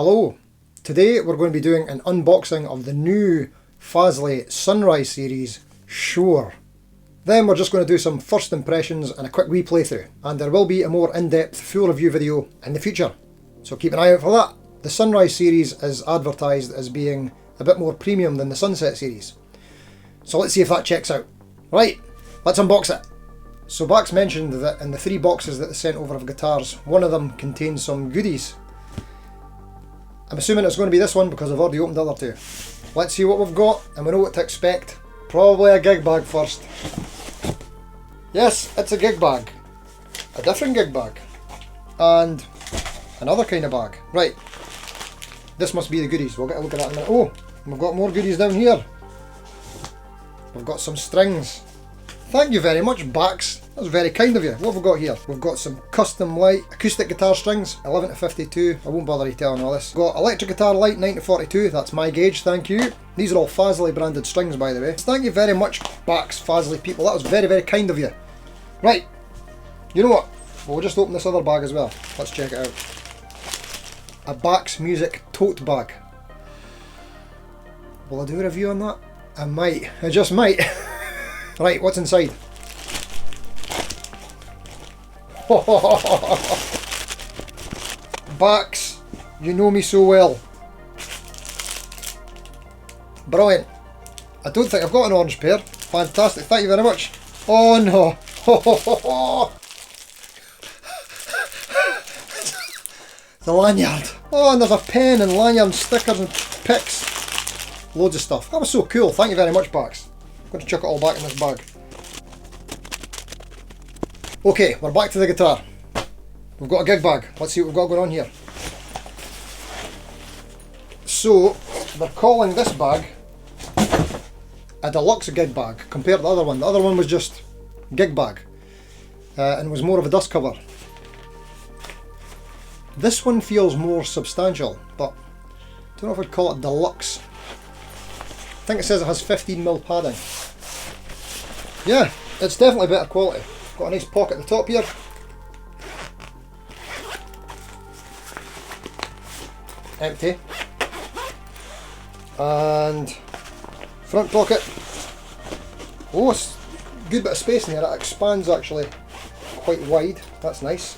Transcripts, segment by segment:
Hello, today we're going to be doing an unboxing of the new Fazley Sunrise series, Sure. Then we're just going to do some first impressions and a quick wee playthrough, and there will be a more in-depth full review video in the future, so keep an eye out for that. The Sunrise series is advertised as being a bit more premium than the Sunset series, so let's see if that checks out. Right, let's unbox it. So Bax mentioned that in the 3 boxes that they sent over of guitars, one of them contains some goodies. I'm assuming it's going to be this one because I've already opened the other 2. Let's see what we've got and we know what to expect. Probably a gig bag first. Yes, it's a gig bag. A different gig bag. And another kind of bag. Right. This must be the goodies. We'll get a look at that in a minute. Oh, we've got more goodies down here. We've got some strings. Thank you very much, Bax. That's very kind of you. What have we got here? We've got some custom light acoustic guitar strings, 11 to 52. I won't bother you telling all this. We've got electric guitar light, 9 to 42. That's my gauge, thank you. These are all Fazley branded strings, by the way. Thank you very much, Bax Fazley people. That was very, very kind of you. Right. You know what? We'll just open this other bag as well. Let's check it out. A Bax Music tote bag. Will I do a review on that? I might. I just might. Right, what's inside? Bax, you know me so well. Brilliant. I don't think I've got an orange pair. Fantastic, thank you very much. Oh no. The lanyard. Oh, and there's a pen and lanyard and stickers and pics. Loads of stuff. That was so cool. Thank you very much, Bax. I'm going to chuck it all back in this bag. Okay, we're back to the guitar. We've got a gig bag. Let's see what we've got going on here. So, they're calling this bag a deluxe gig bag compared to the other one. The other one was just gig bag and was more of a dust cover. This one feels more substantial, but I don't know if I'd call it deluxe. I think it says it has 15mm padding. Yeah, it's definitely better quality. Got a nice pocket at the top here. Empty. And front pocket. Oh, it's a good bit of space in here. It expands actually quite wide. That's nice.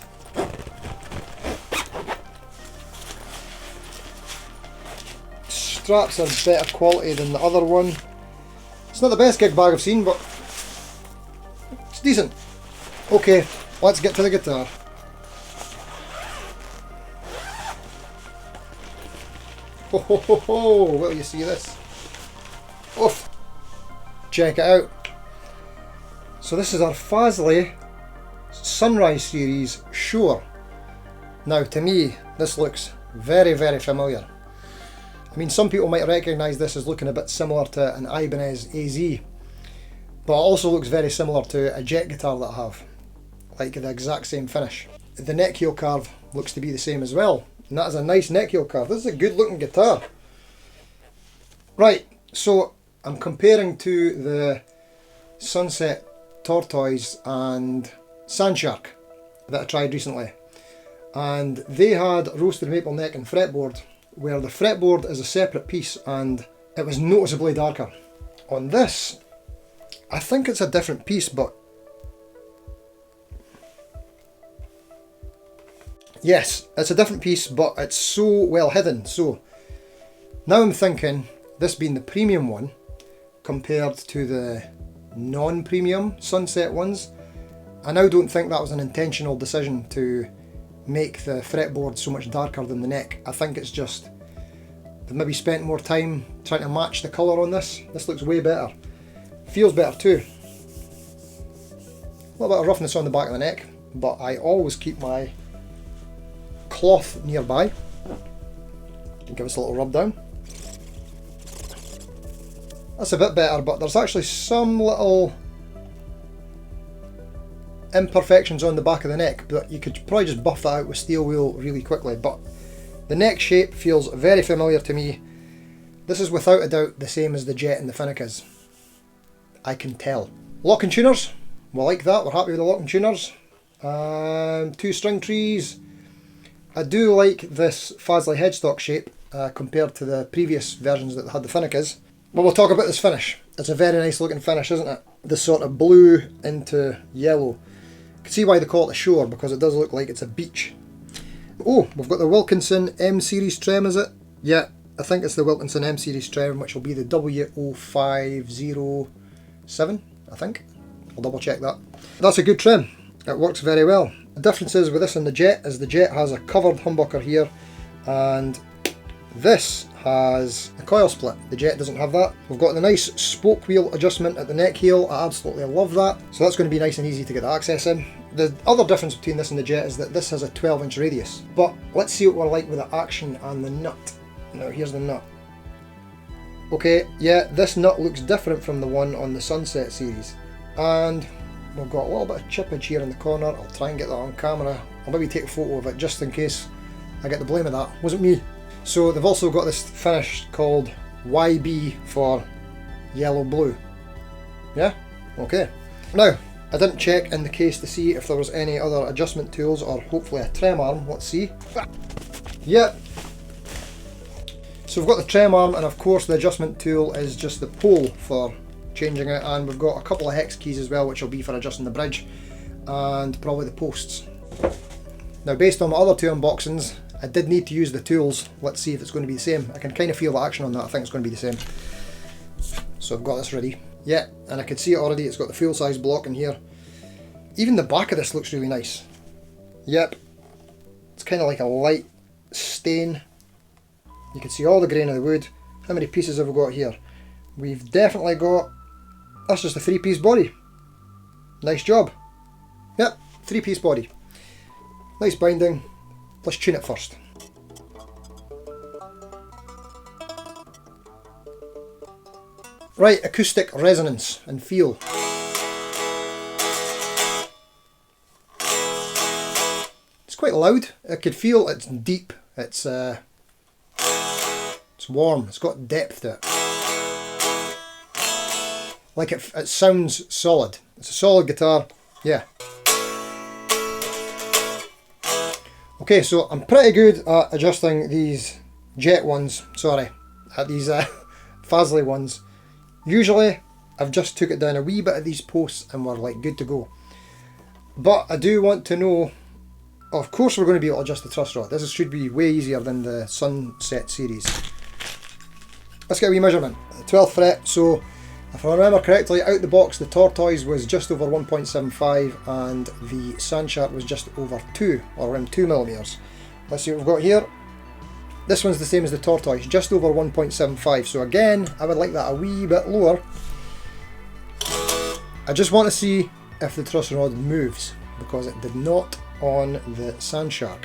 Straps are better quality than the other one. It's not the best gig bag I've seen, but it's decent. Okay, let's get to the guitar. Ho ho ho ho! Will you see this? Oof! Check it out. So this is our Fazley Sunrise series, Sure. Now to me, this looks very, very familiar. I mean, some people might recognise this as looking a bit similar to an Ibanez AZ, but it also looks very similar to a jet guitar that I have, like the exact same finish. The neck heel carve looks to be the same as well, and that is a nice neck heel carve. This is a good looking guitar. Right, so I'm comparing to the Sunset Tortoise and Sandshark that I tried recently, and they had roasted maple neck and fretboard, where the fretboard is a separate piece and it was noticeably darker. On this, I think it's a different piece, but yes, it's a different piece, but it's so well hidden. So now I'm thinking, this being the premium one compared to the non-premium Sunset ones, I now don't think that was an intentional decision to make the fretboard so much darker than the neck. I think it's just they've maybe spent more time trying to match the colour on this. This looks way better. Feels better too. A little bit of roughness on the back of the neck, but I always keep my cloth nearby. Give us a little rub down. That's a bit better, but there's actually some little imperfections on the back of the neck, but you could probably just buff that out with steel wheel really quickly. But the neck shape feels very familiar to me. This is without a doubt the same as the Jet and the Finicas. I can tell. Lock and tuners, we like that, we're happy with the lock and tuners. 2 string trees, I do like this Fazley headstock shape compared to the previous versions that had the Finnecas. But we'll talk about this finish. It's a very nice looking finish, isn't it? This sort of blue into yellow. You can see why they call it a shore, because it does look like it's a beach. Oh, we've got the Wilkinson M Series Trem, is it? Yeah, I think it's the Wilkinson M Series Trem, which will be the W0507, I think. I'll double check that. That's a good trim. It works very well. The difference is with this and the Jet is the Jet has a covered humbucker here, and this has a coil split. The Jet doesn't have that. We've got the nice spoke wheel adjustment at the neck heel. I absolutely love that. So that's going to be nice and easy to get the access in. The other difference between this and the Jet is that this has a 12-inch radius. But let's see what we're like with the action and the nut. Now here's the nut. Okay, yeah, this nut looks different from the one on the Sunset series. And we've got a little bit of chippage here in the corner. I'll try and get that on camera. I'll maybe take a photo of it just in case I get the blame of that. Wasn't me. So they've also got this finish called YB for yellow blue. Yeah? Okay. Now, I didn't check in the case to see if there was any other adjustment tools or hopefully a trem arm. Let's see. Yep. So we've got the trem arm, and of course the adjustment tool is just the pole for changing it, and we've got a couple of hex keys as well, which will be for adjusting the bridge and probably the posts. Now, based on my other two unboxings, I did need to use the tools. Let's see if it's going to be the same. I can kind of feel the action on that. I think it's going to be the same. So I've got this ready. Yeah, and I can see it already. It's got the full size block in here. Even the back of this looks really nice. Yep. It's kind of like a light stain. You can see all the grain of the wood. How many pieces have we got here? We've definitely got... That's just a 3-piece body. Nice job. Yep, 3-piece body. Nice binding. Let's tune it first. Right, acoustic resonance and feel. It's quite loud. I could feel it's deep. It's warm. It's got depth to it. Like it sounds solid. It's a solid guitar. Yeah. Okay, so I'm pretty good at adjusting these Jet ones, these Fazley ones. Usually I've just took it down a wee bit of these posts and we're like good to go. But I do want to know, of course we're going to be able to adjust the truss rod. This should be way easier than the Sunset series. Let's get a wee measurement. 12th fret, so if I remember correctly, out the box the Tortoise was just over 1.75 and the Sandshark was just over 2, or around 2mm. Let's see what we've got here. This one's the same as the Tortoise, just over 1.75, so again, I would like that a wee bit lower. I just want to see if the truss rod moves, because it did not on the Sandshark.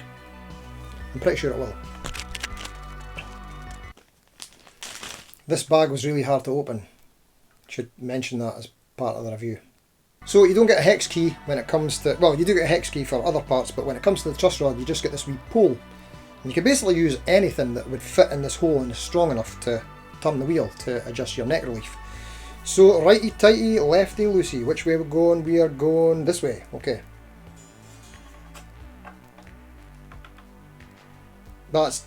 I'm pretty sure it will. This bag was really hard to open. Should mention that as part of the review. So you don't get a hex key when it comes to, well, you do get a hex key for other parts, but when it comes to the truss rod you just get this wee pole. And you can basically use anything that would fit in this hole and is strong enough to turn the wheel to adjust your neck relief. So righty tighty, lefty loosey, which way we're going? We are going this way, okay. That's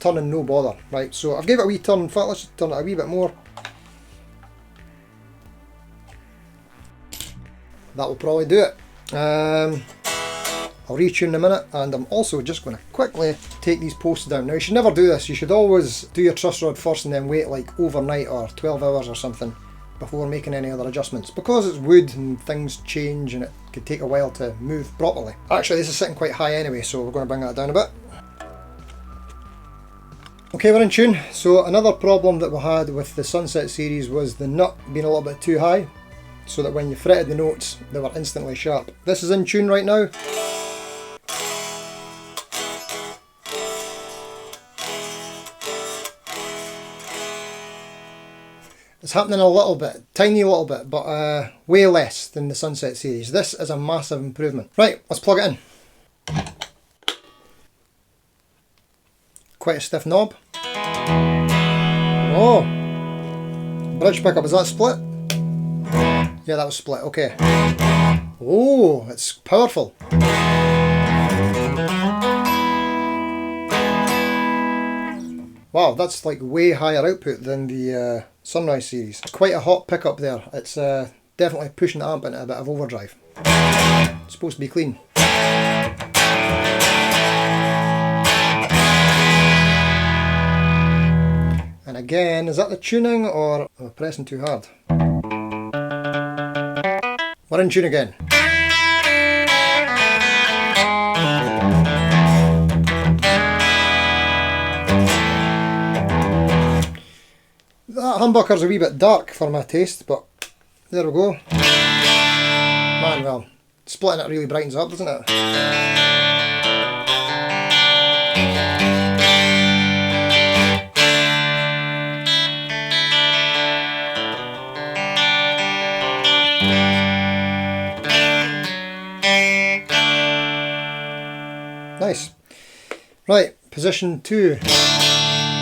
turning no bother, right, so I've gave it a wee turn. In fact, let's just turn it a wee bit more. That will probably do it. I'll retune in a minute, and I'm also just going to quickly take these posts down. Now you should never do this, you should always do your truss rod first and then wait like overnight or 12 hours or something before making any other adjustments, because it's wood and things change and it could take a while to move properly. Actually this is sitting quite high anyway, so we're going to bring that down a bit. Okay, we're in tune. So another problem that we had with the Sunset series was the nut being a little bit too high, so that when you fretted the notes they were instantly sharp. This is in tune right now. It's happening a little bit, tiny little bit, but way less than the Sunset series. This is a massive improvement. Right, let's plug it in. Quite a stiff knob. Oh! Bridge pickup, is that split? Yeah, that was split, okay. Oh, it's powerful. Wow, that's like way higher output than the Sunrise series. Quite a hot pickup there. It's definitely pushing the amp into a bit of overdrive. It's supposed to be clean. And again, is that the tuning or am I pressing too hard? We're in tune again. That humbucker's a wee bit dark for my taste, but there we go. Man, well, splitting it really brightens up, doesn't it? Nice. Right, position 2.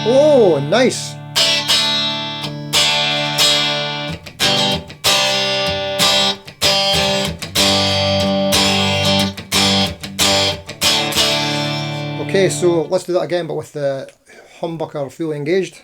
Oh, nice. Okay, so let's do that again, but with the humbucker fully engaged.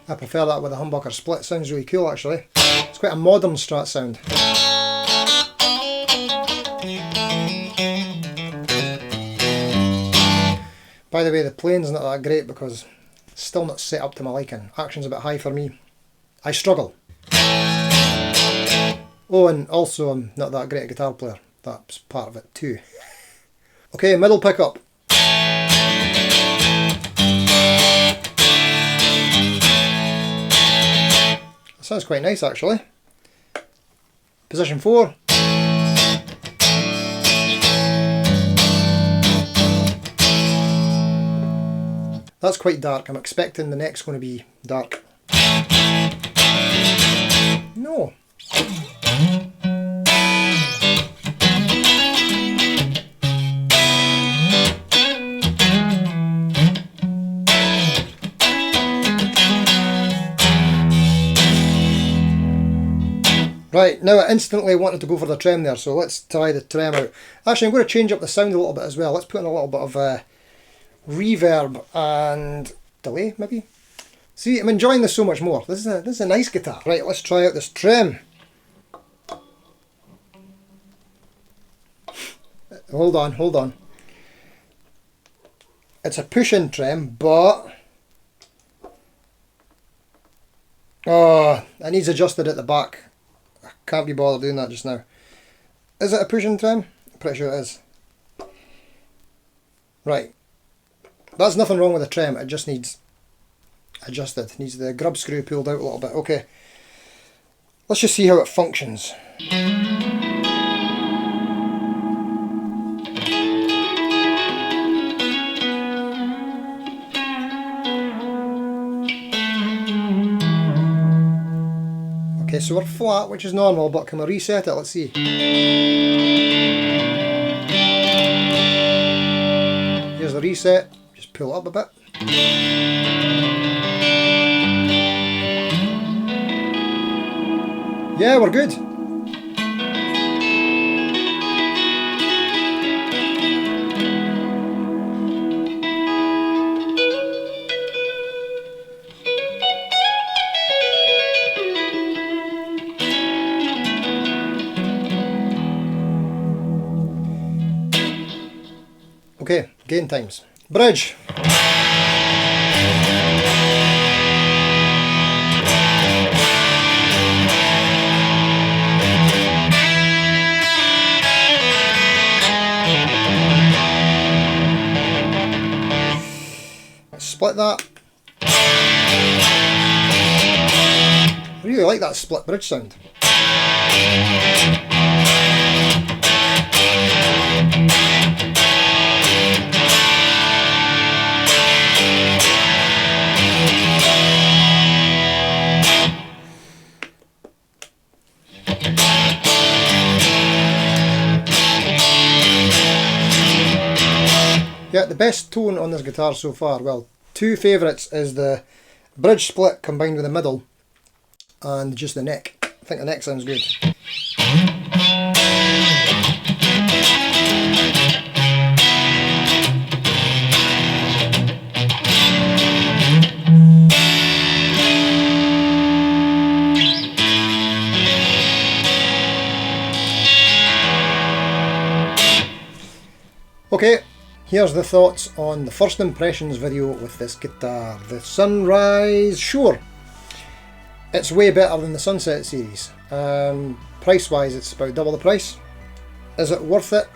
I prefer that with the humbucker split. Sounds really cool actually. It's quite a modern Strat sound. By the way, the plane's not that great because it's still not set up to my liking. Action's a bit high for me. I struggle. Oh, and also I'm not that great a guitar player. That's part of it too. Okay, middle pickup. Sounds quite nice actually. Position 4. That's quite dark. I'm expecting the next going to be dark. No. Right, now I instantly wanted to go for the Trem there, so let's try the Trem out. Actually, I'm going to change up the sound a little bit as well. Let's put in a little bit of reverb and delay, maybe? See, I'm enjoying this so much more. This is a nice guitar. Right, let's try out this Trem. Hold on. It's a push-in Trem, but... oh, it needs adjusted at the back. I can't be bothered doing that just now. Is it a push-in Trem? I'm pretty sure it is. Right. That's nothing wrong with the Trem, it just needs adjusted. It needs the grub screw pulled out a little bit. Okay. Let's just see how it functions. Okay, so we're flat, which is normal, but can we reset it? Let's see. Here's the reset. Just pull it up a bit. Yeah, we're good. Okay, gain times. Bridge. Let's split that. I really like that split bridge sound. Yeah, the best tone on this guitar so far, well, two favourites is the bridge split combined with the middle, and just the neck. I think the neck sounds good. Okay, here's the thoughts on the first impressions video with this guitar, the Sunrise. Sure, it's way better than the Sunset series. Price wise, it's about double the price. Is it worth it?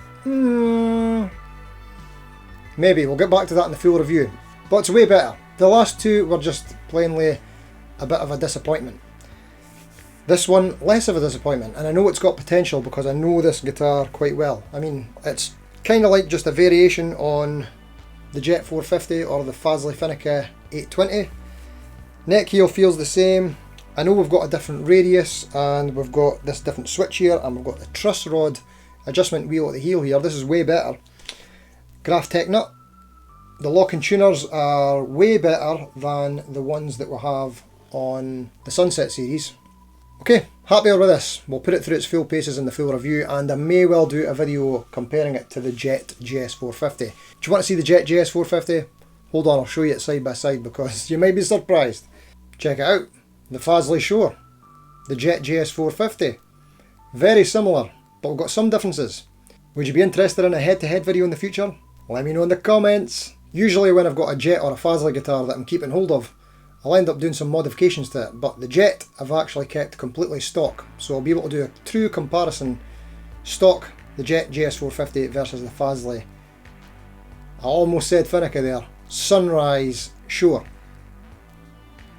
Maybe, we'll get back to that in the full review. But it's way better. The last two were just plainly a bit of a disappointment. This one, less of a disappointment, and I know it's got potential because I know this guitar quite well. I mean, it's kind of like just a variation on the Jet 450 or the Fazley Finica 820. Neck heel feels the same. I know we've got a different radius and we've got this different switch here and we've got the truss rod adjustment wheel at the heel here. This is way better. Graph Tech nut. The locking tuners are way better than the ones that we have on the Sunset series. Okay, happier with this. We'll put it through its full paces in the full review, and I may well do a video comparing it to the Jet GS450. Do you want to see the Jet GS450? Hold on, I'll show you it side by side because you might be surprised. Check it out. The Fazley Shore. The Jet GS450. Very similar, but we've got some differences. Would you be interested in a head-to-head video in the future? Let me know in the comments. Usually when I've got a Jet or a Fazley guitar that I'm keeping hold of, I'll end up doing some modifications to it, but the Jet I've actually kept completely stock, so I'll be able to do a true comparison stock, the Jet GS450 versus the Fazley. I almost said Finica there, Sunrise Shore.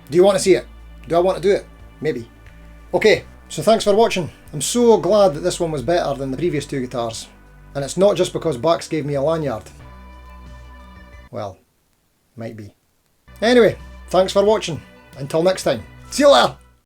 Do you want to see it? Do I want to do it? Maybe. Okay, so thanks for watching. I'm so glad that this one was better than the previous two guitars, and it's not just because Bax gave me a lanyard. Well, might be. Anyway, thanks for watching. Until next time. See you later.